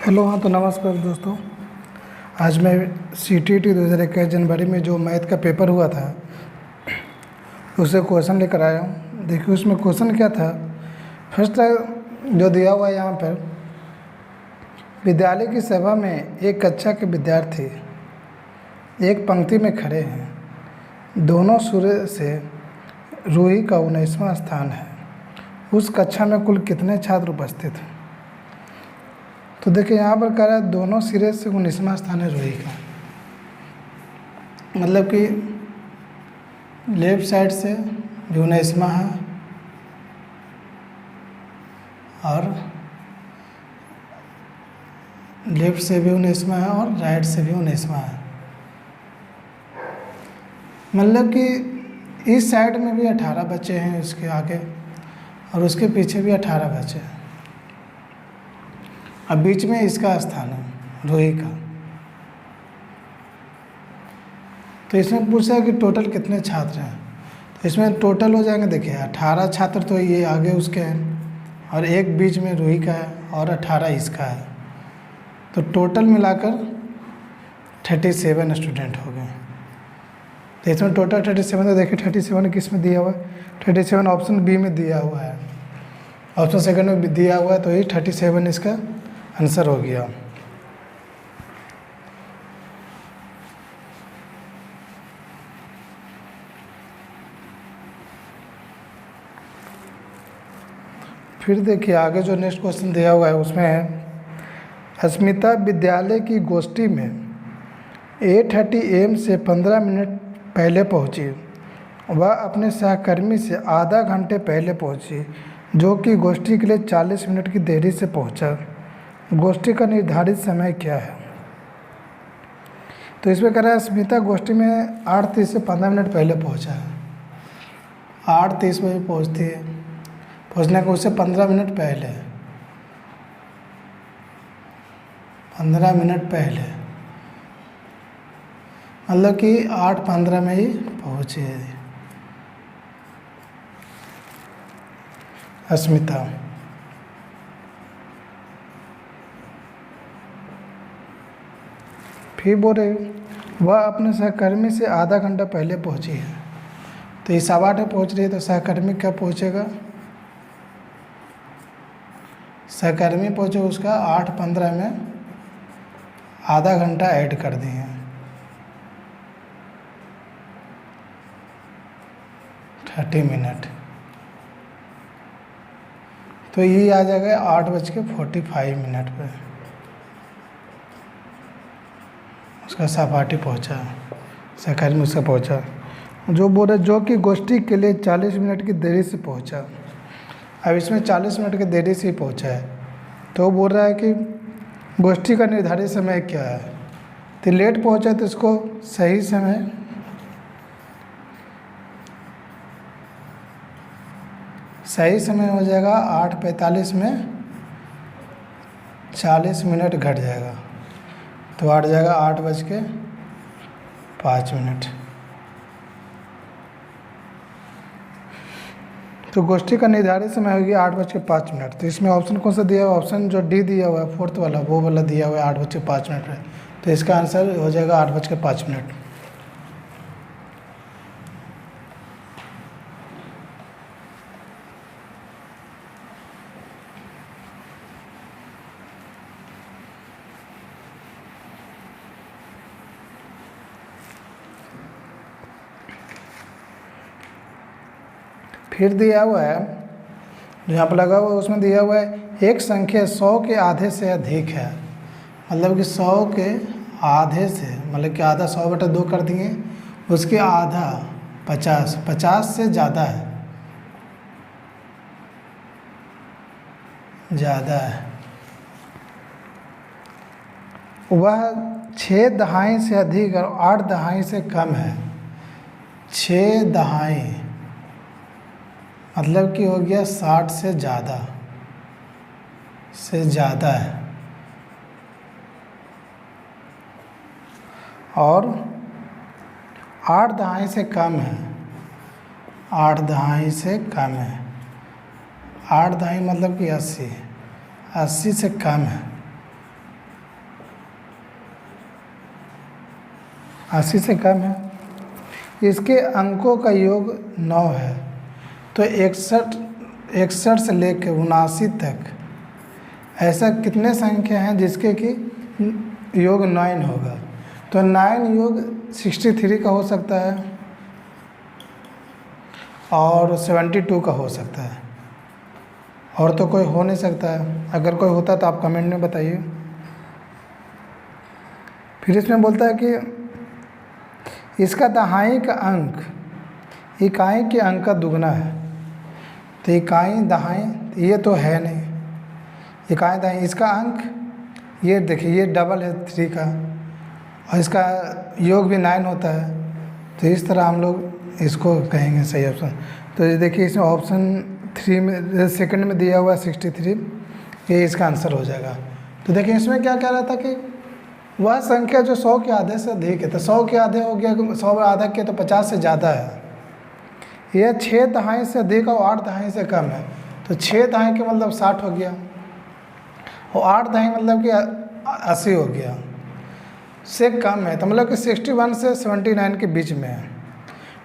Hello. हाँ, तो नमस्कार दोस्तों। आज मैं CTET 2021 जनवरी में जो मैथ का पेपर हुआ था उससे क्वेश्चन लेकर आया हूँ। देखिए उसमें क्वेश्चन क्या था। फर्स्ट जो दिया हुआ है यहाँ पर, विद्यालय की सभा में एक कक्षा के विद्यार्थी एक पंक्ति में खड़े हैं। दोनों सूर्य से रूही का 19वां स्थान है। उस कक्षा में कुल कितने छात्र उपस्थित हैं? तो देखिए यहाँ पर कह रहा है दोनों सिरे से 19वां स्थान है रूही का, मतलब कि लेफ्ट साइड से भी 19वां है और लेफ्ट से भी 19वां है और राइट से भी 19वां है। मतलब कि इस साइड में भी 18 बच्चे हैं, इसके आगे और उसके पीछे भी 18 बच्चे हैं। अब बीच में इसका स्थान है रूही का। तो इसमें पूछा है कि टोटल कितने छात्र हैं। तो इसमें टोटल हो जाएंगे, देखिए 18 छात्र तो ये आगे उसके हैं और एक बीच में रूही का है और 18 इसका है। तो टोटल मिलाकर 37 स्टूडेंट हो गए। तो इसमें टोटल 37। तो देखिए 37 किस में दिया हुआ है? 37 ऑप्शन बी में दिया हुआ है, ऑप्शन सेकंड में भी दिया हुआ है। तो ये 37 इसका आंसर हो गया। फिर देखिए आगे जो नेक्स्ट क्वेश्चन दिया हुआ है उसमें है, अस्मिता विद्यालय की गोष्ठी में 8:30 AM से 15 मिनट पहले पहुंची। वह अपने सहकर्मी से आधा घंटे पहले पहुंची, जो कि गोष्ठी के लिए 40 मिनट की देरी से पहुंचा। गोष्ठी का निर्धारित समय क्या है? तो इसमें कह रहा है स्मिता गोष्ठी में 8:30 से 15 मिनट पहले पहुंचा है। 8:30 बजे पहुंचती है, पहुंचने को उससे 15 मिनट पहले, 15 मिनट पहले, मतलब कि 8:15 में ही पहुंची है अस्मिता। फिर बोल रहे वह अपने सहकर्मी से आधा घंटा पहले पहुंची है। तो ये 8:15 में पहुंच रही है, तो सहकर्मी कब पहुंचेगा? सहकर्मी पहुंचे उसका 8:15 में आधा घंटा ऐड कर दिए, 30 मिनट। तो ये आ जाएगा 8:45 पे उसका सहपाठी पहुंचा, सहकर्मी उसका पहुंचा। जो बोल रहे जो कि गोष्ठी के लिए 40 मिनट की देरी से पहुंचा। अब इसमें 40 मिनट की देरी से ही पहुंचा है, तो बोल रहा है कि गोष्ठी का निर्धारित समय क्या है। तो लेट पहुंचा तो इसको सही समय हो जाएगा 8:45 में 40 मिनट घट जाएगा, तो आ जाएगा 8:05। तो गोष्ठी का निर्धारित समय हो गया 8:05। तो इसमें ऑप्शन कौन सा दिया हुआ? ऑप्शन जो डी दिया हुआ है फोर्थ वाला, वो वाला दिया हुआ है 8:05 में। तो इसका आंसर हो जाएगा 8:05। फिर दिया हुआ है जो यहाँ पर लगा हुआ है, उसमें दिया हुआ है एक संख्या 100 के आधे से अधिक है। मतलब कि 100 के आधे से, मतलब कि आधा 100/2 कर दिए, उसके आधा 50, 50 से ज़्यादा है, वह 6 दहाई से अधिक और 8 दहाई से कम है। 6 दहाई मतलब कि हो गया 60 से ज़्यादा है, और 8 दहाई से कम है। 8 दहाई से कम है, 8 दहाई मतलब कि 80 से कम है। 80 से कम है। इसके अंकों का योग 9 है। तो 61 से लेकर 79 तक ऐसा कितने संख्या हैं जिसके कि योग 9 होगा। तो 9 योग 63 का हो सकता है और 72 का हो सकता है, और तो कोई हो नहीं सकता है। अगर कोई होता तो आप कमेंट में बताइए। फिर इसमें बोलता है कि इसका दहाई का अंक इकाई के अंक का दुगना है। तो इकाई दहाई ये तो है नहीं, इकाई दहाई इसका अंक ये देखिए ये डबल है 3 का, और इसका योग भी 9 होता है। तो इस तरह हम लोग इसको कहेंगे सही ऑप्शन। तो ये देखिए इसमें ऑप्शन 3 में सेकंड में दिया हुआ है 63, ये इसका आंसर हो जाएगा। तो देखिए इसमें क्या कह रहा था कि वह संख्या जो 100 के आधे से अधिक है। तो 100 के आधे हो गया, 100 आधा के तो 50 से ज़्यादा है। यह 6 दहाई से अधिक और 8 दहाई से कम है। तो 6 दहाई के मतलब 60 हो गया, और 8 दहाई मतलब कि 80 हो गया से कम है। तो मतलब कि 61 से 79 के बीच में है।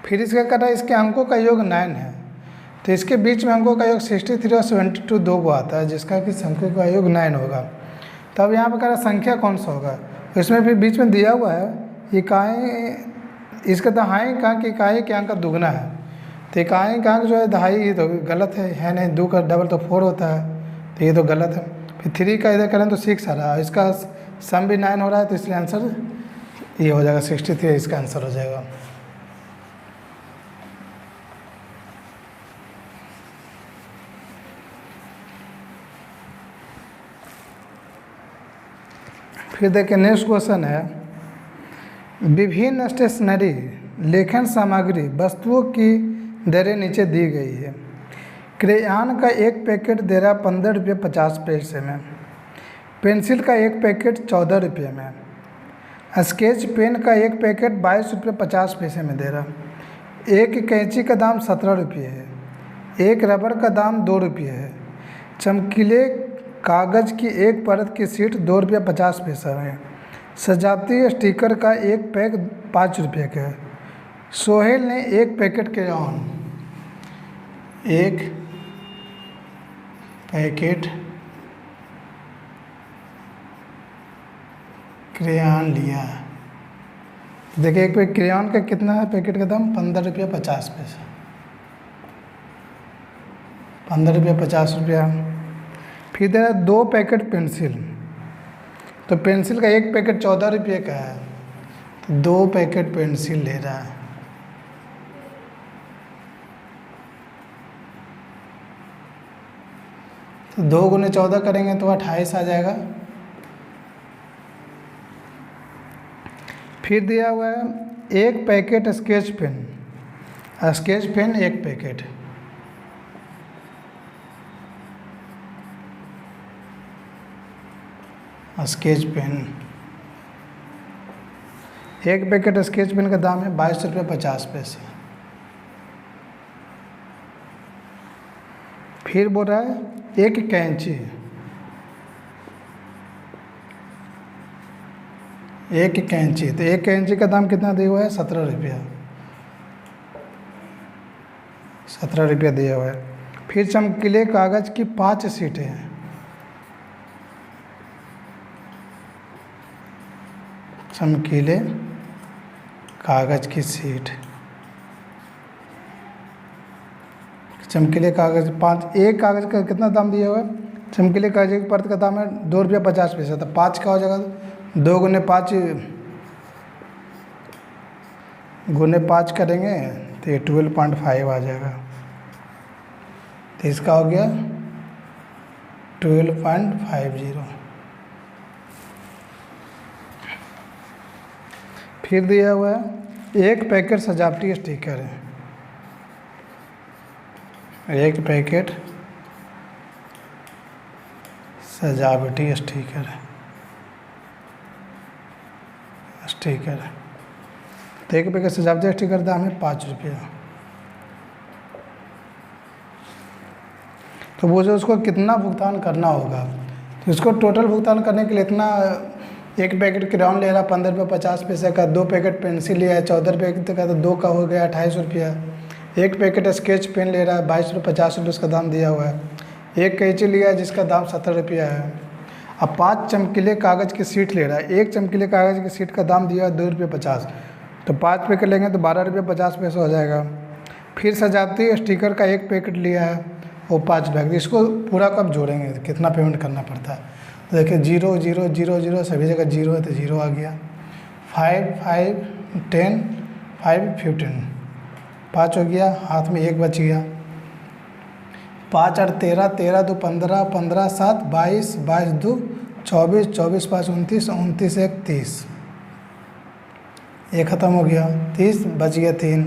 फिर इसका कह रहा है इसके अंकों का योग 9 है। तो इसके बीच में अंकों का योग 63 और 72 दो को आता है, जिसका कि संख्या का योग 9 होगा। तब यहाँ पर कह रहा है संख्या कौन सा होगा। तो इसमें फिर बीच में दिया हुआ है इकाई, इसका दहाई का अंक इकाई के अंक का दुगना है। तो इकाई का अंक जो है दहाई, ये तो गलत है नहीं, 2 का डबल तो 4 होता है, तो ये तो गलत है। फिर 3 का इधर करें तो 6 आ रहा है, इसका सम भी 9 हो रहा है, तो इसलिए आंसर ये हो जाएगा 63, इसका आंसर हो जाएगा। फिर देखिए नेक्स्ट क्वेश्चन है, विभिन्न स्टेशनरी लेखन सामग्री वस्तुओं की दरें नीचे दी गई है। क्रेयॉन का एक पैकेट दे रहा 15 रुपये 50 पैसे में, पेंसिल का एक पैकेट 14 रुपये में, स्केच पेन का एक पैकेट 22 रुपये 50 पैसे में दे रहा, एक कैंची का दाम 17 रुपये है, एक रबर का दाम 2 रुपये है, चमकीले कागज़ की एक परत की सीट 2 रुपये 50 पैसा है, सजावटी स्टिकर का एक पैक 5 रुपये का है। सोहेल ने एक पैकेट क्रेयॉन लिया। देखिए एक पैकेट क्रेयॉन का कितना है, पैकेट का दाम 15 रुपये 50 पैसा, 15 रुपये 50 रुपया। फिर दे रहा 2 पैकेट पेंसिल, तो पेंसिल का एक पैकेट 14 रुपये का है, तो 2 पैकेट पेंसिल ले रहा है। तो 2 गुने 14 करेंगे तो 28 आ जाएगा। फिर दिया हुआ है एक पैकेट स्केच पेन एक पैकेट, स्केच पेन एक पैकेट स्केच पेन का दाम है 22 रुपये 50 पैसे। फिर बोल रहा है एक कैंची तो एक कैंची का दाम कितना दिया हुआ है, 17 रुपया, 17 रुपया दिया हुआ है। फिर चमकीले कागज़ की 5 सीटें हैं, चमकीले कागज़ की सीट, चमकीले कागज़ 5, एक कागज़ का कितना दाम दिया हुआ है, चमकीले कागज़ की परत का दाम है 2 रुपया 50 पैसा। तो 5 का हो जाएगा, 2 गुने 5 करेंगे तो ये 12.5 आ जाएगा। तो इसका हो गया 12.50। फिर दिया हुआ है एक पैकेट सजावटी स्टिकर है, एक पैकेट सजावटी स्टिकर है, तो एक पैकेट सजावटी स्टिकर दाम है 5 रुपया। तो वो जो उसको कितना भुगतान करना होगा, तो इसको टोटल भुगतान करने के लिए इतना एक पैकेट क्रेयॉन ले रहा 15 रुपये 50 पैसे का, 2 पैकेट पेंसिल लिया है 14 रुपये का, तो 2 का हो गया 28 रुपया। एक पैकेट स्केच पेन ले रहा है 22 रुपये 50 रुपये उसका दाम दिया हुआ है। एक कैंची लिया है जिसका दाम 70 रुपया है। अब 5 चमकीले कागज़ की सीट ले रहा है, एक चमकीले कागज़ की सीट का दाम दिया है 2 रुपये 50, तो 5 पैकेट लेंगे तो 12 रुपये 50 पैसे हो जाएगा। फिर सजावटी स्टिकर का एक पैकेट लिया है वो 5 बैग, इसको पूरा कब जोड़ेंगे, कितना पेमेंट करना पड़ता है। तो देखिए 0 0 0 0 सभी जगह 0 है तो 0 आ गया। 5 5 10 5 15 5 हो गया, हाथ में 1 बच गया। 5 8 13 13 2 15 15 7 22 22 2 24 24 5 29 29 1 30, ये ख़त्म हो गया। 30 बच गया 3,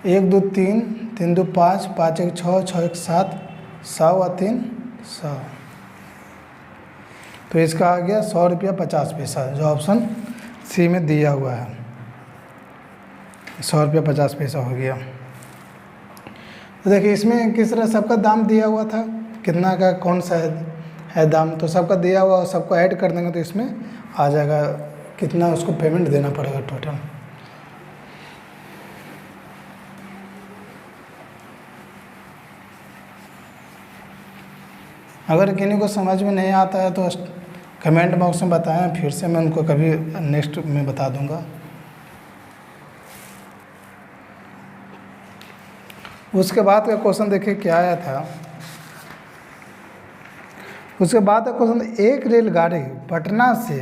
1 2 3 3 2 5 5 1 6 6 1 7 100 और 3 100, तो इसका आ गया 100 रुपया 50 पैसा, जो ऑप्शन सी में दिया हुआ है। 100 रुपया 50 पैसा हो गया। तो देखिए इसमें किस तरह सबका दाम दिया हुआ था, कितना का कौन सा है दाम, तो सबका दिया हुआ, सबको ऐड कर देंगे तो इसमें आ जाएगा कितना उसको पेमेंट देना पड़ेगा टोटल। अगर किन्हीं को समझ में नहीं आता है तो कमेंट बॉक्स में बताएं, फिर से मैं उनको कभी नेक्स्ट में बता दूंगा। उसके बाद का क्वेश्चन देखिए क्या आया था। उसके बाद का क्वेश्चन, एक रेलगाड़ी पटना से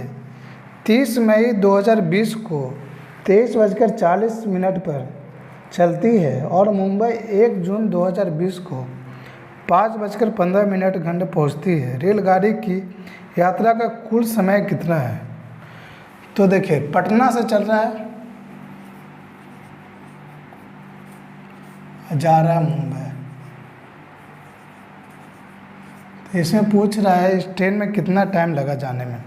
30 मई 2020 को 23:40 पर चलती है और मुंबई 1 जून 2020 को 5:15 घंटे पहुंचती है। रेलगाड़ी की यात्रा का कुल समय कितना है। तो देखिए पटना से चल रहा है, जा रहा है मुंबई, तो इसमें पूछ रहा है इस ट्रेन में कितना टाइम लगा जाने में।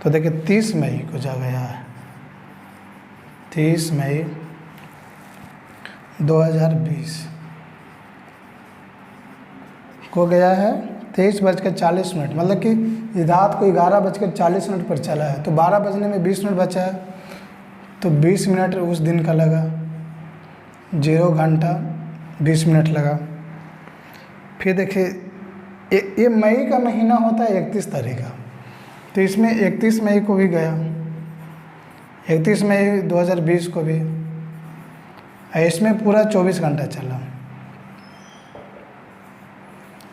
तो देखिए 30 मई को जा गया है, 30 मई 2020 को गया है 23:40, मतलब कि रात को 11:40 पर चला है, तो 12 बजने में 20 मिनट बचा है, तो 20 मिनट उस दिन का लगा, 0 घंटा 20 मिनट लगा। फिर देखिए ये मई का महीना होता है 31 तारीख का, तो इसमें 31 मई को भी गया, 31 मई 2020 को भी, इसमें पूरा 24 घंटा चला,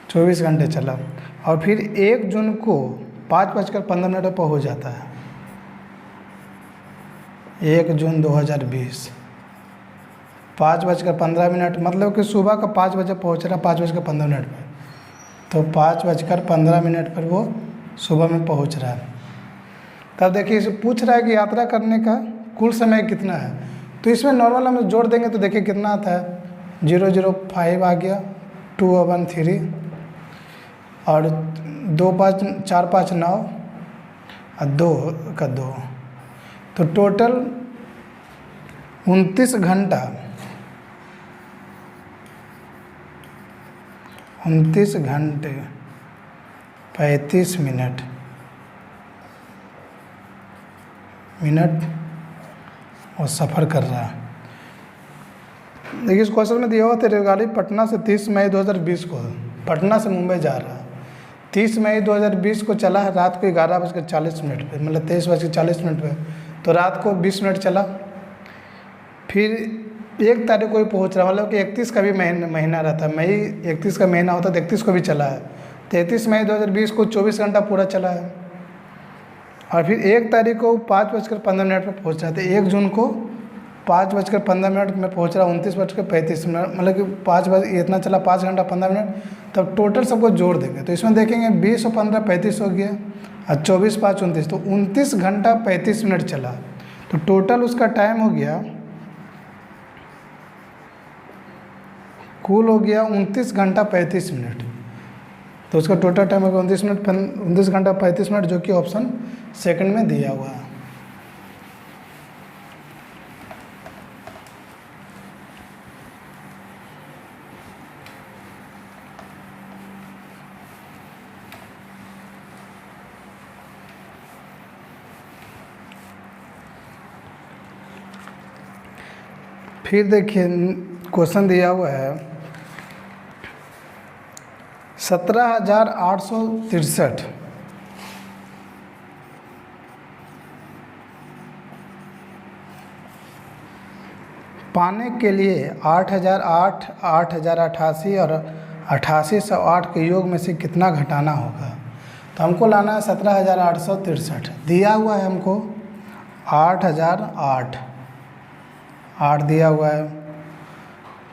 24 घंटे चला। और फिर 1 जून को 5:15 पर हो जाता है, 1 जून 2020 5:15, मतलब कि सुबह का 5 बजे पहुँच रहा 5:15 पर, तो 5:15 पर वो सुबह में पहुँच रहा है। तब देखिए इसे पूछ रहा है कि यात्रा करने का कुल समय कितना है, तो इसमें नॉर्मल हम जोड़ देंगे तो देखिए कितना आता है, 005 आ गया, 2 1 3 और 2 5 4 5 9 और 2 का 2, तो टोटल 29 घंटा 29 घंटे 35 मिनट और सफ़र कर रहा है। देखिए इस क्वेश्चन में दिया हुआ था रेलगाड़ी पटना से 30 मई 2020 को पटना से मुंबई जा रहा है, 30 मई 2020 को चला है रात को 11:40 पर, मतलब 23:40 पर, तो रात को 20 मिनट चला। फिर 1 तारीख को भी पहुंच रहा, मतलब कि 31 का भी महीना रहता है, मई 31 का महीना होता है, तो 31 को भी चला है, 33 मई 2020 को 24 घंटा पूरा चला है। और फिर 1 तारीख को 5:15 पर पहुँच रहा था, 1 जून को 5:15 में पहुँच रहा, 29:35, मतलब कि 5 बजे इतना चला, 5 घंटा 15 मिनट। तब टोटल सबको जोड़ देंगे तो इसमें देखेंगे 20 और 15 35 हो गया, और 24 5 29, तो 29 घंटा 35 मिनट चला, तो टोटल उसका टाइम हो गया, कुल हो गया 29 घंटा 35 मिनट। तो उसका टोटल टाइम होगा 29 घंटा 35 मिनट, जो कि ऑप्शन सेकंड में दिया हुआ है। फिर देखिए क्वेश्चन दिया हुआ है 17,863 पाने के लिए 8,008, 8,088 और 8,808 के योग में से कितना घटाना होगा। तो हमको लाना है 17,863। दिया हुआ है हमको 8,008, 8 दिया हुआ है,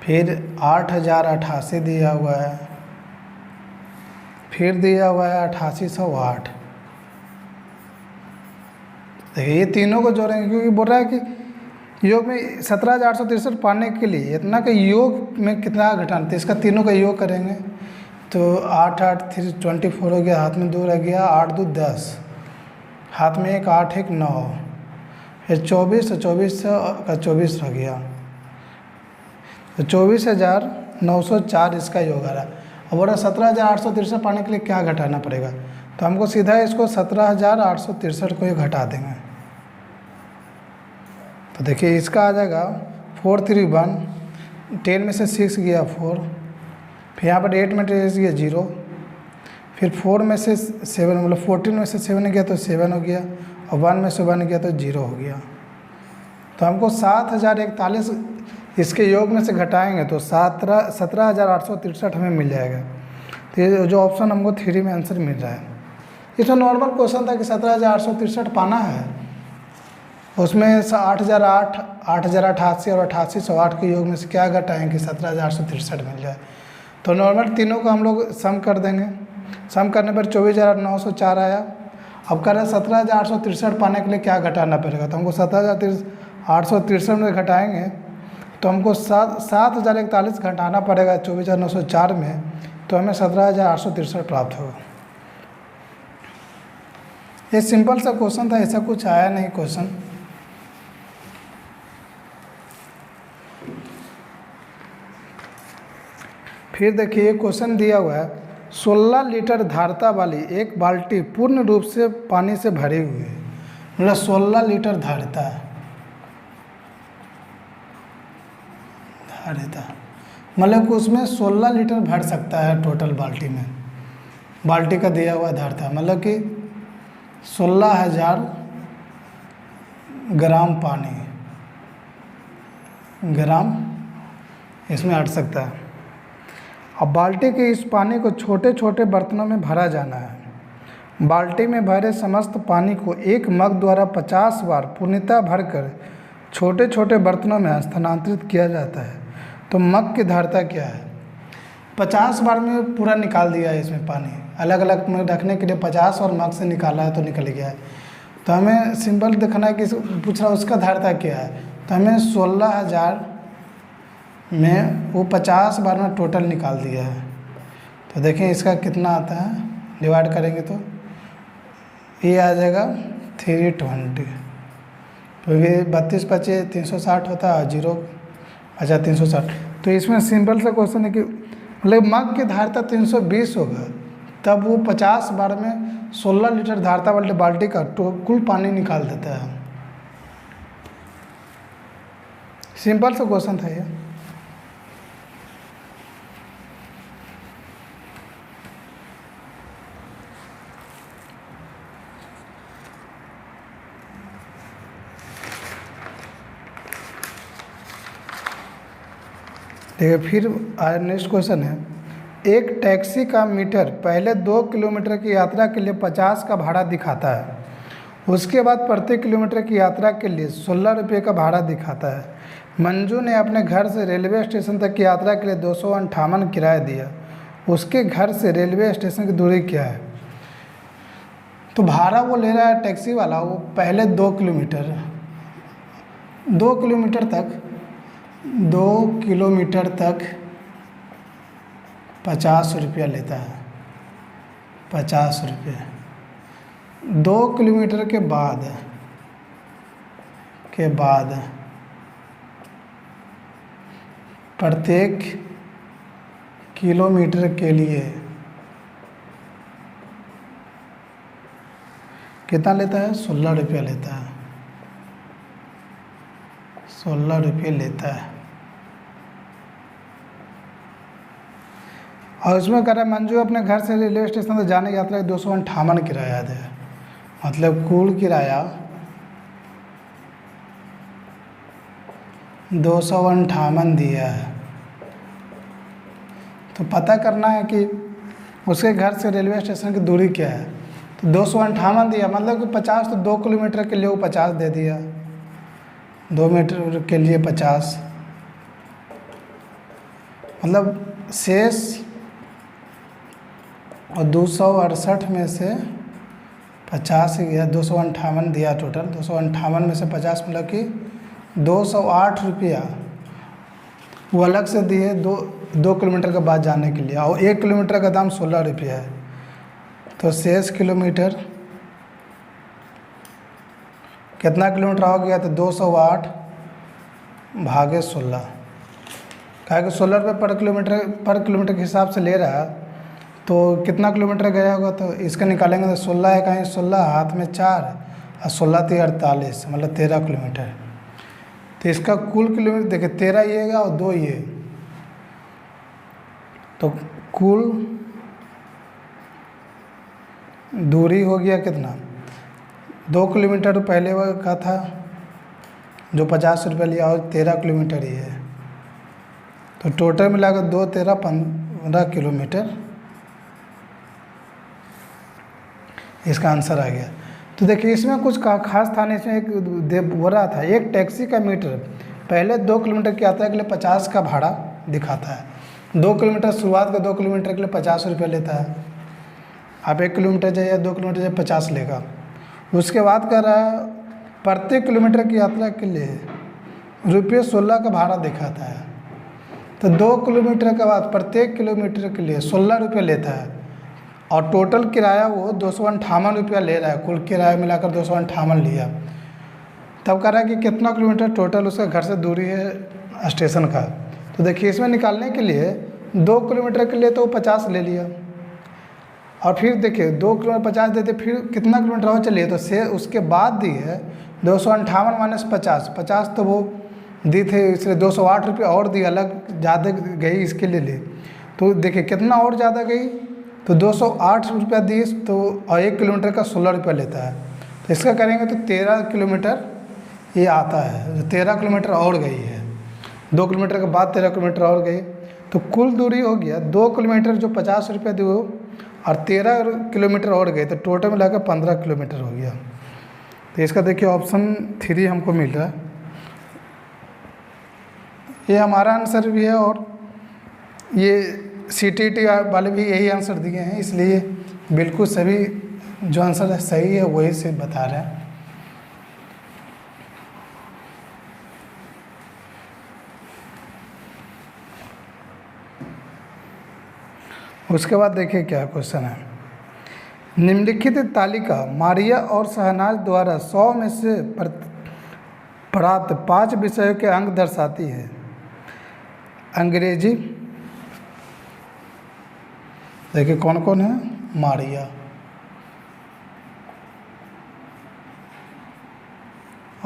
फिर 8,088 दिया हुआ है, फिर दिया हुआ है 8,808। देखिए ये तीनों को जोड़ेंगे क्योंकि बोल रहा है कि योग में 17,863 पाने के लिए इतना का योग में कितना घटाना, तो इसका तीनों का योग करेंगे तो 8 8 3 24 हो गया, हाथ में 2 रह गया, 8 2 10, हाथ में 1 8 1 9, फिर 24 24 का 24 रह गया, तो 24,904 इसका योग आ रहा है। अब बोला 17,863 पाने के लिए क्या घटाना पड़ेगा, तो हमको सीधा इसको 17,863 को ही घटा देंगे। तो देखिए इसका आ जाएगा 4 3 1, 10 में से 6 गया 4, फिर यहाँ पर 8 में से गया 0, फिर 4 में से 7 मतलब 14 में से 7 गया तो 7 हो गया, और 1 में से 1 गया तो 0 हो गया। तो हमको 7,041 इसके योग में से घटाएंगे तो 17,863 हमें मिल जाएगा। तो ये जो ऑप्शन हमको 3 में आंसर मिल रहा है, ये तो नॉर्मल क्वेश्चन था कि 17,863 पाना है, उसमें 8,008, 8,088 और 8,808 के योग में से क्या घटाएंगे कि 17,863 मिल जाए। तो नॉर्मल तीनों का हम लोग सम कर देंगे, सम करने पर 24,904 आया। अब कर रहे हैं 17,863 पाने के लिए क्या घटाना पड़ेगा, तो हमको 17,863 में घटाएंगे तो हमको 7,041 घटाना पड़ेगा 24,904 में, तो हमें 17,863 प्राप्त होगा। ये सिंपल सा क्वेश्चन था, ऐसा कुछ आया नहीं क्वेश्चन। फिर देखिए क्वेश्चन दिया हुआ है 16 लीटर धारता वाली एक बाल्टी पूर्ण रूप से पानी से भरी हुई है, मतलब 16 लीटर धारता मतलब कि उसमें 16 लीटर भर सकता है टोटल बाल्टी में। बाल्टी का दिया हुआ धारता मतलब कि 16,000 ग्राम पानी, ग्राम इसमें अट सकता है। अब बाल्टी के इस पानी को छोटे छोटे बर्तनों में भरा जाना है। बाल्टी में भरे समस्त पानी को एक मग द्वारा 50 बार पूर्णतः भरकर छोटे छोटे बर्तनों में स्थानांतरित किया जाता है। तो मग की धारता क्या है, 50 बार में पूरा निकाल दिया है इसमें पानी, अलग अलग में रखने के लिए 50 और मग से निकाला है तो निकल गया है। तो हमें सिंपल देखना है कि पूछ रहा उसका धारता क्या है, तो हमें 16,000 में वो 50 बार में टोटल निकाल दिया है। तो देखें इसका कितना आता है, डिवाइड करेंगे तो ये आ जाएगा 320, तो ये 32 25 360 होता है, 0 अच्छा 360। तो इसमें सिंपल सा क्वेश्चन है कि मतलब मग की धारता 320 होगा, तब वो 50 बार में 16 लीटर धारता वाली बाल्टी का कुल पानी निकाल देता है। सिंपल सा क्वेश्चन था ये। देखिए फिर नेक्स्ट क्वेश्चन है, एक टैक्सी का मीटर पहले 2 किलोमीटर की यात्रा के लिए 50 का भाड़ा दिखाता है, उसके बाद प्रति किलोमीटर की यात्रा के लिए 16 रुपये का भाड़ा दिखाता है। मंजू ने अपने घर से रेलवे स्टेशन तक की यात्रा के लिए 258 किराया दिया, उसके घर से रेलवे स्टेशन की दूरी क्या है। तो भाड़ा वो ले रहा है टैक्सी वाला, वो पहले 2 किलोमीटर 2 किलोमीटर तक 50 रुपया लेता है, 50 रुपये। 2 किलोमीटर के बाद प्रत्येक किलोमीटर के लिए कितना लेता है, 16 रुपया लेता है, 16 रुपये लेता है। और उसमें कह रहा है मंजू अपने घर से रेलवे स्टेशन तक जाने की यात्रा का 258 किराया है, मतलब कुल किराया 258 दिया है। तो पता करना है कि उसके घर से रेलवे स्टेशन की दूरी क्या है। तो 258 दिया, मतलब कि 50, तो 2 किलोमीटर के लिए वो 50 दे दिया, 2 मीटर के लिए 50, मतलब शेष और 268 में से 50 ही गया, 258 दिया टोटल। 258 में से 50 मतलब कि 208 रुपया वो अलग से दिए 2 किलोमीटर के बाद जाने के लिए, और 1 किलोमीटर का दाम 16 रुपया है। तो शेष किलोमीटर कितना किलोमीटर हो गया, तो 208 भागे 16, कहा कि 16 रुपये पर किलोमीटर के हिसाब से ले रहा है, तो कितना किलोमीटर गया होगा। तो इसका निकालेंगे तो 16 है, कहीं 16 हाथ में 4 और 16 × 48, मतलब 13 किलोमीटर। तो इसका कुल किलोमीटर देखिए 13 ये है और 2 ये, तो कुल दूरी हो गया कितना, 2 किलोमीटर पहले का था जो 50 रुपये लिया, और 13 किलोमीटर ये है। तो टोटल मिलाकर 2 13 15 किलोमीटर इसका आंसर आ गया। तो देखिए इसमें कुछ खास था नहीं, इसमें एक हो रहा था, एक टैक्सी का मीटर पहले 2 किलोमीटर की यात्रा के लिए 50 का भाड़ा दिखाता है। 2 किलोमीटर शुरुआत का 2 किलोमीटर के लिए 50 रुपये लेता है। आप 1 किलोमीटर जाइए, 2 किलोमीटर जाइए 50 लेगा। उसके बाद कह रहा है प्रत्येक किलोमीटर की यात्रा के लिए रुपये 16 का भाड़ा दिखाता है। तो 2 किलोमीटर के बाद प्रत्येक किलोमीटर के लिए 16 रुपये लेता है, और टोटल किराया वो 258 रुपया ले रहा है। कुल किराया मिलाकर 258 लिया। तब कह रहा है कि कितना किलोमीटर टोटल उसका घर से दूरी है स्टेशन का। तो देखिए इसमें निकालने के लिए 2 किलोमीटर के लिए तो 50 ले लिया, और फिर देखिए 2 किलोमीटर 50 देते, फिर कितना किलोमीटर और चलिए, तो से उसके बाद दी है 258 माइनस 50 तो वो दी थे, इसलिए 208 रुपये और दी, अलग ज़्यादा गई इसके लिए ले। तो देखिए कितना और ज़्यादा गई, तो 208 रुपया दी, तो और 1 किलोमीटर का 16 रुपया लेता है। तो इसका करेंगे तो 13 किलोमीटर ये आता है, 13 किलोमीटर और गई है। 2 किलोमीटर के बाद 13 किलोमीटर और गई, तो कुल दूरी हो गया 2 किलोमीटर जो 50 रुपये दी वो, और 13 किलोमीटर और गए, तो टोटल मिलाकर 15 किलोमीटर हो गया। तो इसका देखिए ऑप्शन 3 हमको मिल रहा है, ये हमारा आंसर भी है, और ये CTT वाले भी यही आंसर दिए हैं, इसलिए बिल्कुल सभी जो आंसर सही है वही से बता रहे हैं। उसके बाद देखिए क्या क्वेश्चन है। निम्नलिखित तालिका मारिया और शहनाज द्वारा 100 में से प्राप्त 5 विषयों के अंक दर्शाती है। अंग्रेजी, देखिए कौन कौन है, मारिया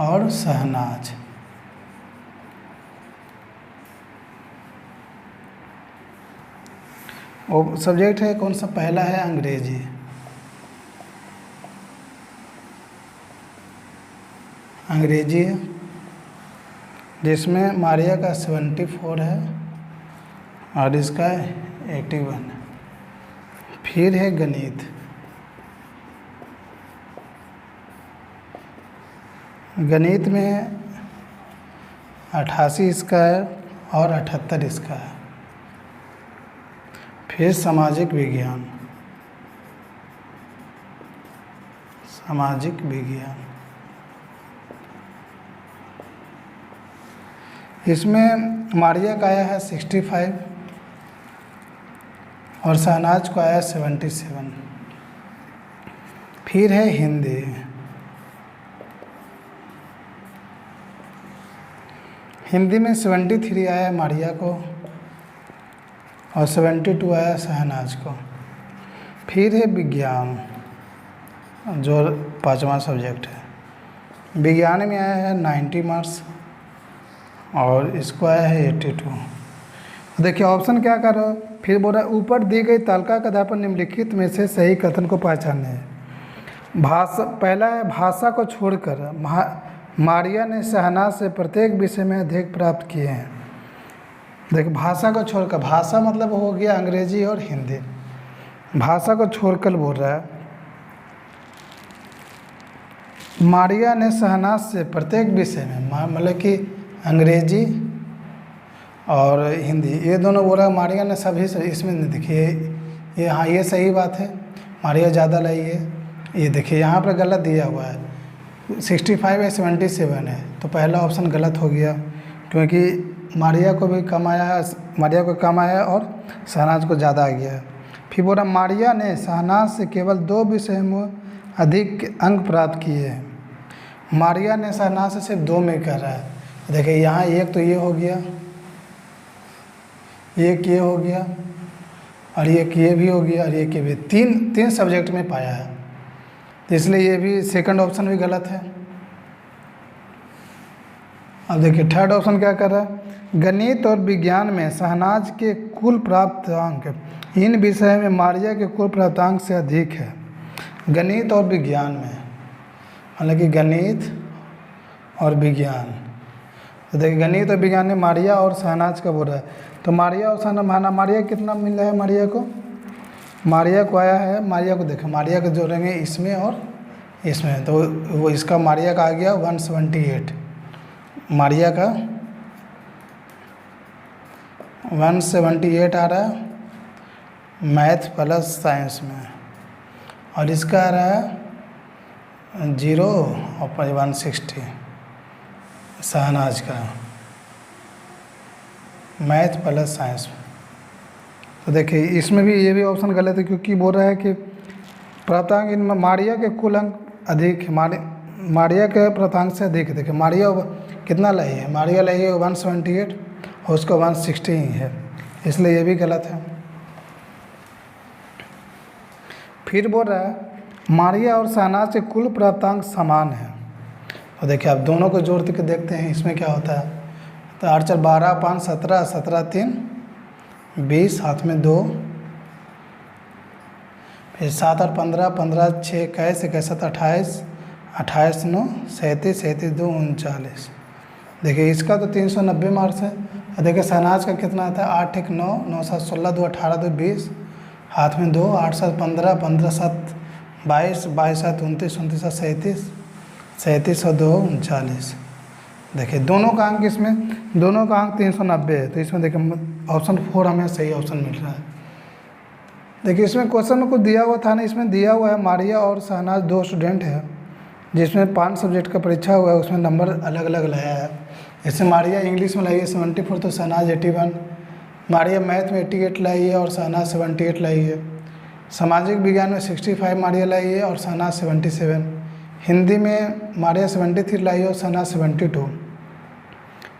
और शहनाज। वो सब्जेक्ट है कौन सा, पहला है अंग्रेजी। अंग्रेजी है जिसमें मारिया का 74 है और इसका 81। फिर है गणित, गणित में 88 इसका है और 78 इसका है। फिर सामाजिक विज्ञान, सामाजिक विज्ञान इसमें मारिया का आया है 65 और शहनाज को आया 77। फिर है हिंदी, हिंदी में 73 आया मारिया को और 72 आया शहनाज को। फिर है विज्ञान जो 5वां सब्जेक्ट है। विज्ञान में आया है 90 मार्क्स और इसको आया है 82। देखिए ऑप्शन क्या कर रहा हो, फिर बोल रहा है ऊपर दी गई तालिका के आधार पर निम्नलिखित में से सही कथन को पहचाने। भाषा, पहला है भाषा को छोड़कर मारिया ने शहनाज से प्रत्येक विषय में अधिक प्राप्त किए हैं। देखिए भाषा को छोड़कर, भाषा मतलब हो गया अंग्रेजी और हिंदी। भाषा को छोड़कर बोल रहा है मारिया ने शहनाज से प्रत्येक विषय में, मतलब कि अंग्रेजी और हिंदी ये दोनों बोल रहा है मारिया ने सभी से। इसमें देखिए ये, हाँ ये सही बात है, मारिया ज़्यादा लाई है। ये देखिए यहाँ पर गलत दिया हुआ है, 65 या 77 है, तो पहला ऑप्शन गलत हो गया, क्योंकि मारिया को भी कम आया है, मारिया को कम आया है और शहनाज को ज़्यादा आ गया है। फिर बोला मारिया ने शहनाज से केवल 2 विषय में अधिक अंक प्राप्त किए हैं। मारिया ने शहनाज से सिर्फ 2 में कर रहा है। देखिए यहाँ एक तो ये हो गया, एक ये हो गया, और एक ये भी हो गया, और एक ये भी, तीन सब्जेक्ट में पाया है, तो इसलिए ये भी सेकंड ऑप्शन भी गलत है। अब देखिए थर्ड ऑप्शन क्या कर रहा है, गणित और विज्ञान में शहनाज के कुल प्राप्त अंक इन विषय में मारिया के कुल प्राप्तांक से अधिक है। गणित और विज्ञान में, हालांकि गणित और विज्ञान, तो देखिए गणित और विज्ञान में मारिया और शहनाज का बोल रहा है, तो मारिया और शहनाज, मारिया कितना मिल रहा है, मारिया को आया है, मारिया को देखो, मारिया को जोड़ेंगे इसमें और इसमें, तो वो इसका मारिया का आ गया 178, मारिया का 178 आ रहा है मैथ प्लस साइंस में, और इसका आ रहा है 0 और 160 शहनाज का मैथ प्लस साइंस। तो देखिए इसमें भी, ये भी ऑप्शन गलत है, क्योंकि बोल रहा है कि प्राप्तांक इनमें मारिया के कुल अंक अधिक है, मारिया के प्राप्तांक से अधिक है। देखिए मारिया कितना लाई है, मारिया लाई है 178 और उसका 160 ही है, इसलिए ये भी गलत है। फिर बोल रहा है मारिया और शहनाज के कुल प्राप्तांक समान है। तो देखिए आप दोनों को जोड़ के देखते हैं इसमें क्या होता है, तो 8 4 12 5 17 17 3 20, हाथ में 2, फिर 7 और 15 15 6 21 21 7 28 28 9 37 37 2 39। देखिए इसका तो 390 मार्क्स है, और देखिए शहनाज का कितना आता है 8 1 9 9 7 16 2 18 2 20, हाथ में 2 8 7 15 15 7 22 22 7 29 29 7 37 37 और 2 39। देखिए दोनों का अंक, इसमें दोनों का अंक 390 है, तो इसमें देखिए ऑप्शन 4 हमें सही ऑप्शन मिल रहा है। देखिए इसमें क्वेश्चन में कुछ दिया हुआ था ना, इसमें दिया हुआ है मारिया और शहनाज 2 स्टूडेंट है, जिसमें 5 सब्जेक्ट का परीक्षा हुआ है, उसमें नंबर अलग अलग लाया है। जैसे मारिया इंग्लिश में लाई है 74, तो शहनाज 81, मारिया मैथ में 88 लाई है और शहनाज 78 लाई है, सामाजिक विज्ञान में 65 मारिया लाई है और शहनाज 77, हिंदी में मारिया 73 लाई है और शहनाज 72,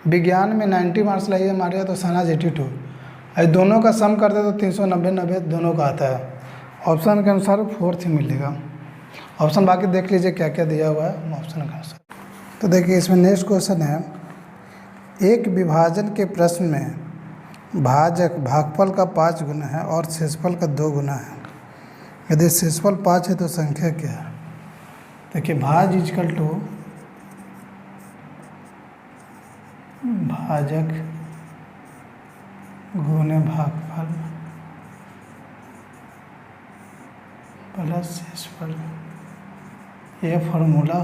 विज्ञान में 90 मार्क्स लाई है मारिया, तो शहनाज 82। अगर दोनों का सम करते तो 390 90 दोनों का आता है। ऑप्शन के अनुसार 4th ही मिलेगा। ऑप्शन बाकी देख लीजिए क्या क्या दिया हुआ है ऑप्शन के अनुसार। तो देखिए इसमें नेक्स्ट क्वेश्चन है, एक विभाजन के प्रश्न में भाजक भागफल का 5 गुना है और शेषफल का 2 गुना है। यदि शेषफल 5 है तो संख्या क्या है। देखिए भाज इजकल टू भाजक गुने भागफल प्लस शेषफल, ये फॉर्मूला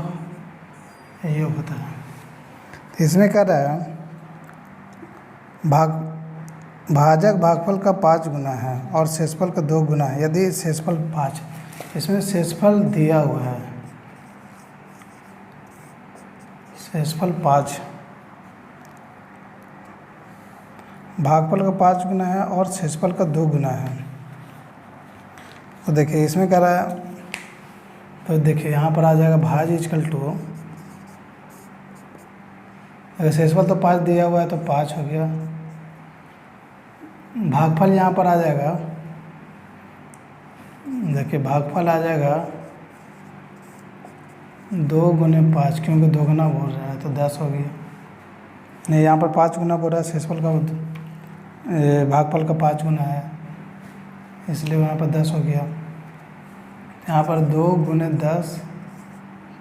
ये होता है। तो इसमें क्या रहा है, भाजक भागफल का 5 गुना है और शेषफल का 2 गुना है। यदि शेषफल 5, इसमें शेषफल दिया हुआ है, शेषफल 5, भागफल का 5 गुना है और शेषफल का 2 गुना है। तो देखिए इसमें क्या रहा है, तो देखिए यहाँ पर आ जाएगा भाज इजकल टू, अगर शेषफल तो 5 दिया हुआ है तो 5 हो गया, भागफल यहाँ पर आ जाएगा, देखिए भागफल आ जाएगा 2 गुने 5, क्योंकि 2 गुना बोल रहा है तो 10 हो गया, नहीं यहाँ पर 5 गुना बोल रहा है शेषफल का, भागफल का 5 गुना है, इसलिए वहाँ पर 10 हो गया। यहाँ पर 2 गुने 10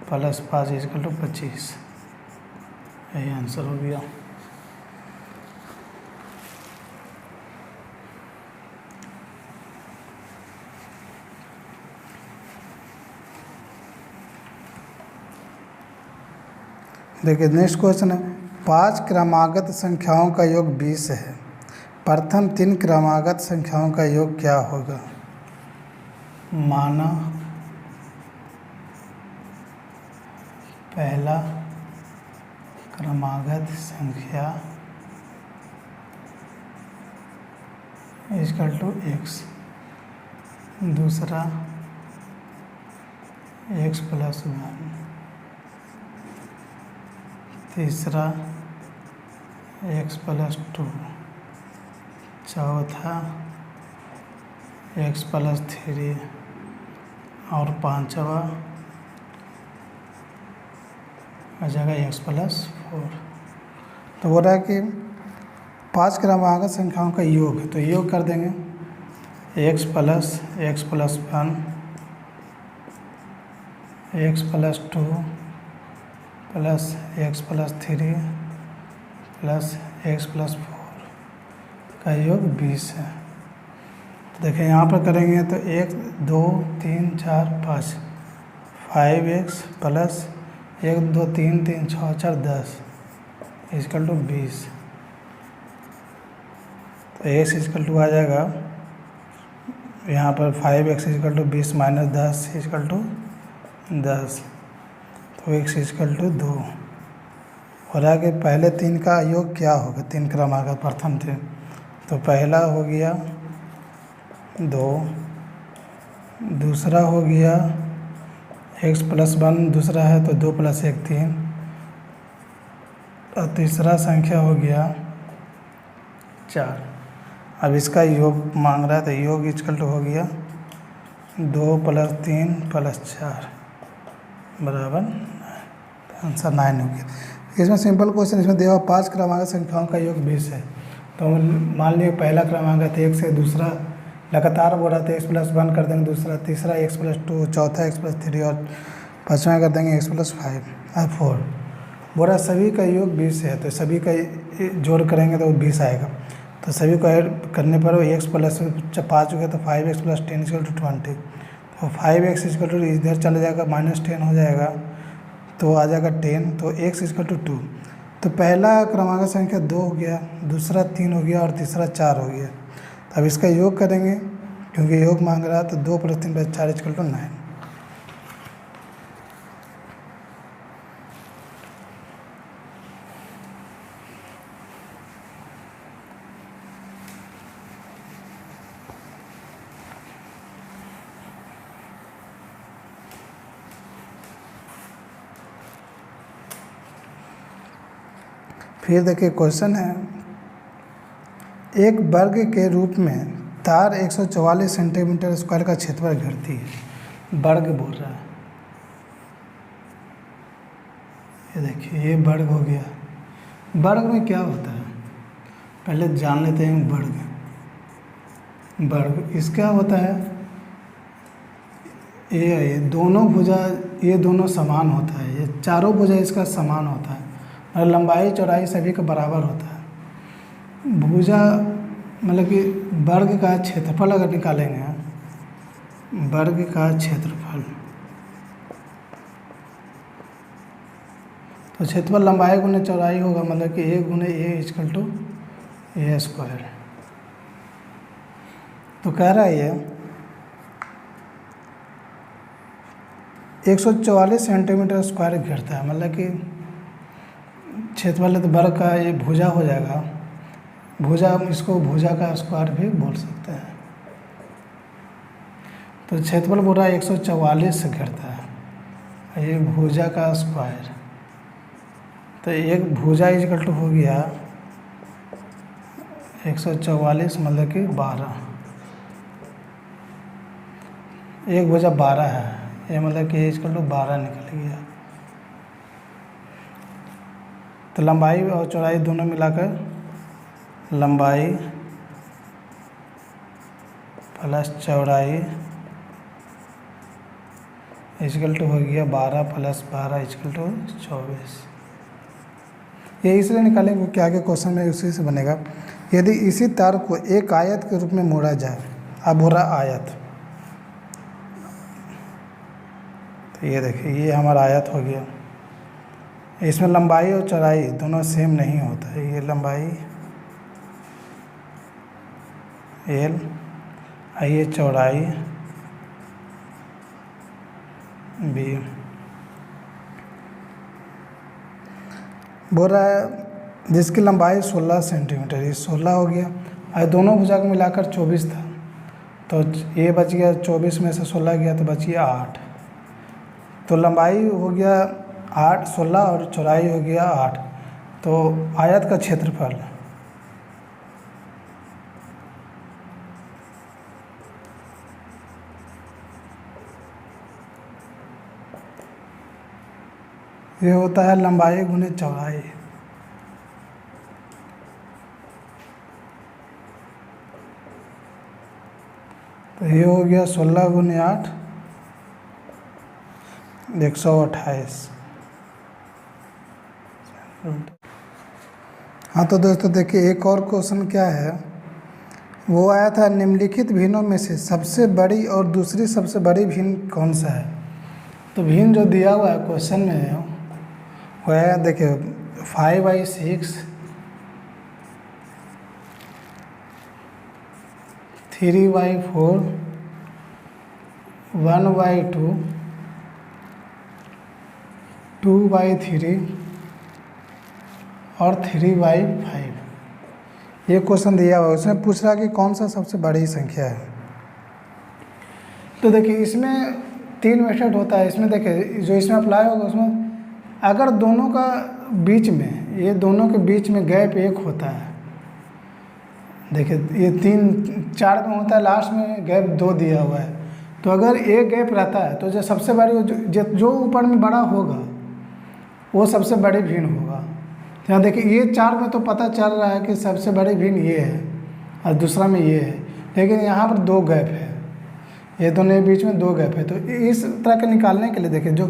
प्लस 5 इक्वल टू 25, यही आंसर हो गया। देखिए नेक्स्ट क्वेश्चन है, 5 क्रमागत संख्याओं का योग 20 है, प्रथम 3 क्रमागत संख्याओं का योग क्या होगा। माना पहला क्रमागत संख्या इक्वल टू x, दूसरा x प्लस 1, तीसरा x प्लस 2, चौथा x प्लस 3 और पांचवा आ जाएगा x प्लस 4। तो बोल रहा है कि 5 क्रमागत संख्याओं का योग है, तो योग कर देंगे x plus 1, x plus 2 plus x plus 3 plus x plus 4 का योग 20 है। तो देखिए यहाँ पर करेंगे तो 1 2 3 4 5, 5x प्लस 1 2 3 3 6 4 10 इक्वल टू 20। तो x इक्वल टू आ जाएगा यहाँ पर 5x equal to 20 minus 10 equal to 10, तो x इक्वल टू 2। और आगे पहले 3 का योग क्या होगा, 3 क्रमागत प्रथम थे, तो पहला हो गया 2, दूसरा हो गया x प्लस 1, दूसरा है तो 2 प्लस 1 3, और तीसरा संख्या हो गया 4। अब इसका योग मांग रहा है, तो योग इक्वल टू हो गया 2 प्लस 3 प्लस 4 बराबर 9, तो आंसर 9 हो गया। इसमें सिंपल क्वेश्चन इसमें दिया हुआ 5 क्रमागत संख्याओं का योग 20 है, तो मान लिया पहला क्रमागत 1 से, दूसरा लगातार बोल रहा था x प्लस 1 कर देंगे, दूसरा तीसरा x प्लस 2, चौथा x प्लस 3 और पाँचवा कर देंगे x प्लस 5 और 4। बोल रहा सभी का योग 20 है, तो सभी का जोड़ करेंगे तो 20 आएगा, तो सभी को ऐड करने पर वो x प्लस 5 हो गया, तो 5x प्लस 10 इक्वल टू 20, तो 5x इक्वल टू इधर चला जाएगा माइनस 10 हो जाएगा, तो आ जाएगा 10, तो x इक्वल टू 2। तो पहला क्रमागत संख्या 2 हो गया, दूसरा 3 हो गया और तीसरा 4 हो गया। तो अब इसका योग करेंगे, क्योंकि योग मांग रहा है, तो 2 प्लस 3 प्लस 4 इक्वल टू 9। फिर देखिए क्वेश्चन है, एक वर्ग के रूप में तार 144 सेंटीमीटर स्क्वायर का क्षेत्रफल घेरती है। वर्ग बोल रहा है, ये देखिए ये वर्ग हो गया। वर्ग में क्या होता है पहले जान लेते हैं। वर्ग इसका होता है, ये दोनों भुजा ये दोनों समान होता है, ये चारों भुजा इसका समान होता है, और लंबाई चौड़ाई सभी का बराबर होता है। भुजा मतलब कि वर्ग का क्षेत्रफल अगर निकालेंगे, वर्ग का क्षेत्रफल, तो क्षेत्रफल लंबाई गुने चौड़ाई होगा, मतलब कि a गुने a equal to a square. तो कह रहा है ये 144 सेंटीमीटर स्क्वायर घेरता है, मतलब कि क्षेत्रफल है, तो वर्ग का ये भुजा हो जाएगा। भुजा, इसको भुजा का स्क्वायर भी बोल सकते हैं। तो क्षेत्रफल बोल रहा है 144 से घेरता है, ये भुजा का स्क्वायर। तो एक भुजा इक्वल टू हो गया 144 मतलब कि 12, एक भुजा 12 है, ये मतलब कि इक्वल टू 12 निकल गया। तो लंबाई और चौड़ाई दोनों मिलाकर लंबाई प्लस चौड़ाई इक्वल टू हो गया 12 प्लस 12 इक्वल टू 24। ये इसलिए निकालेंगे क्योंकि आगे क्वेश्चन में उसी से बनेगा। यदि इसी तार को एक आयत के रूप में मोड़ा जाए, अब हो रहा आयत, तो ये देखिए ये हमारा आयत हो गया। इसमें लंबाई और चौड़ाई दोनों सेम नहीं होता है। ये लंबाई एल, ये चौड़ाई बी। बोल रहा है जिसकी लंबाई 16 सेंटीमीटर, ये 16 हो गया और दोनों भुजा को मिलाकर 24 था, तो ये बच गया 24 में से 16 गया तो बच गया 8। तो लंबाई हो गया 8, 16 और चौड़ाई हो गया 8। तो आयत का क्षेत्रफल ये होता है लंबाई गुने चौड़ाई। तो ये हो गया 16 गुने 8 128। हाँ तो दोस्तों देखिए एक और क्वेश्चन क्या है, वो आया था निम्नलिखित भिन्नों में से सबसे बड़ी और दूसरी सबसे बड़ी भिन्न कौन सा है। तो भिन्न जो दिया हुआ है क्वेश्चन में वो है देखिए 5/6, 3/4, 1/2, 2/3 और 3/5। ये क्वेश्चन दिया हुआ है, उसमें पूछ रहा कि कौन सा सबसे बड़ी संख्या है। तो देखिए इसमें 3 मेथड होता है। इसमें देखिए जो इसमें अप्लाई होगा उसमें अगर दोनों का बीच में, ये दोनों के बीच में गैप 1 होता है, देखिए ये 3 4 में होता है, लास्ट में गैप 2 दिया हुआ है, तो अगर एक गैप रहता है तो जो सबसे बड़ी जो ऊपर में बड़ा होगा वो सबसे बड़ी भिन्न होगा। तो यहाँ देखिए ये 4 में तो पता चल रहा है कि सबसे बड़ी भिन्न ये है और दूसरा में ये है, लेकिन यहाँ पर 2 गैप है, ये दोनों के बीच में 2 गैप है। तो इस तरह के निकालने के लिए देखिए जो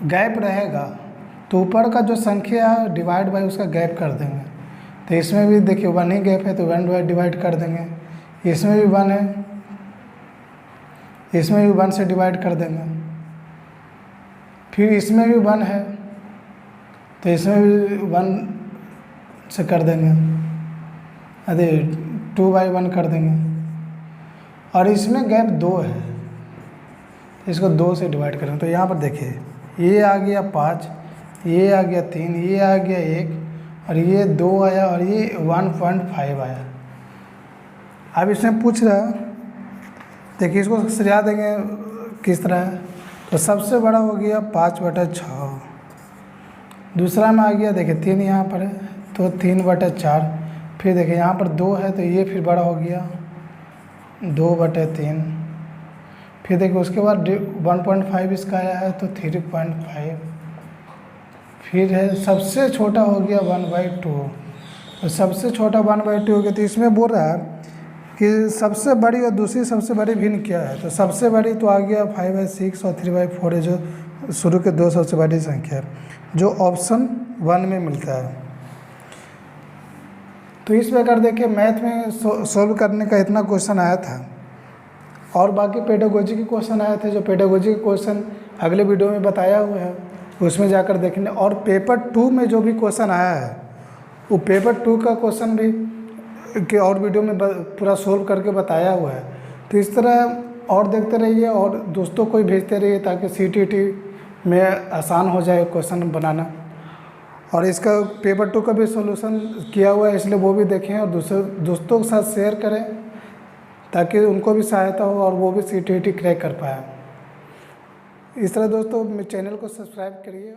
गैप रहेगा तो ऊपर का जो संख्या है डिवाइड बाई उसका गैप कर देंगे। तो इसमें भी देखिए 1 ही गैप है तो 1 डिवाइड कर देंगे, इसमें भी 1 है, इसमें भी 1 से डिवाइड कर देंगे, फिर इसमें भी 1 है तो इसमें भी 1 से कर देंगे, अरे 2/1 कर देंगे, और इसमें गैप 2 है इसको 2 से डिवाइड करेंगे। तो यहाँ पर देखिए ये आ गया 5, ये आ गया 3, ये आ गया 1 और ये 2 आया और ये 1.5 आया। अब इसमें पूछ रहा देखिए इसको सजा देंगे किस तरह है। तो सबसे बड़ा हो गया 5/6, दूसरा में आ गया देखिए 3 यहाँ पर है तो 3/4, फिर देखिए यहाँ पर 2 है तो ये फिर बड़ा हो गया 2/3, फिर देखिए उसके बाद 1.5 इसका आया है तो 3.5, फिर है सबसे छोटा हो गया 1/2, तो सबसे छोटा 1/2 हो गया। तो इसमें बोल रहा है कि सबसे बड़ी और दूसरी सबसे बड़ी भिन्न क्या है। तो सबसे बड़ी तो आ गया 5/6 और 3/4 है, जो शुरू के 2 सबसे बड़ी संख्या है जो ऑप्शन 1 में मिलता है। तो इस प्रकार देखिए मैथ में सॉल्व करने का इतना क्वेश्चन आया था, और बाकी पेडागोजी के क्वेश्चन आए थे, जो पेडागोजी के क्वेश्चन अगले वीडियो में बताया हुआ है उसमें जाकर देखने। और पेपर 2 में जो भी क्वेश्चन आया है वो पेपर 2 का क्वेश्चन भी के और वीडियो में पूरा सोल्व करके बताया हुआ है। तो इस तरह और देखते रहिए और दोस्तों को ही भेजते रहिए ताकि CTET में आसान हो जाए क्वेश्चन बनाना। और इसका पेपर 2 का भी सॉल्यूशन किया हुआ है, इसलिए वो भी देखें और दोस्तों के साथ शेयर करें ताकि उनको भी सहायता हो और वो भी CTET क्रैक कर पाए। इस तरह दोस्तों मेरे चैनल को सब्सक्राइब करिए।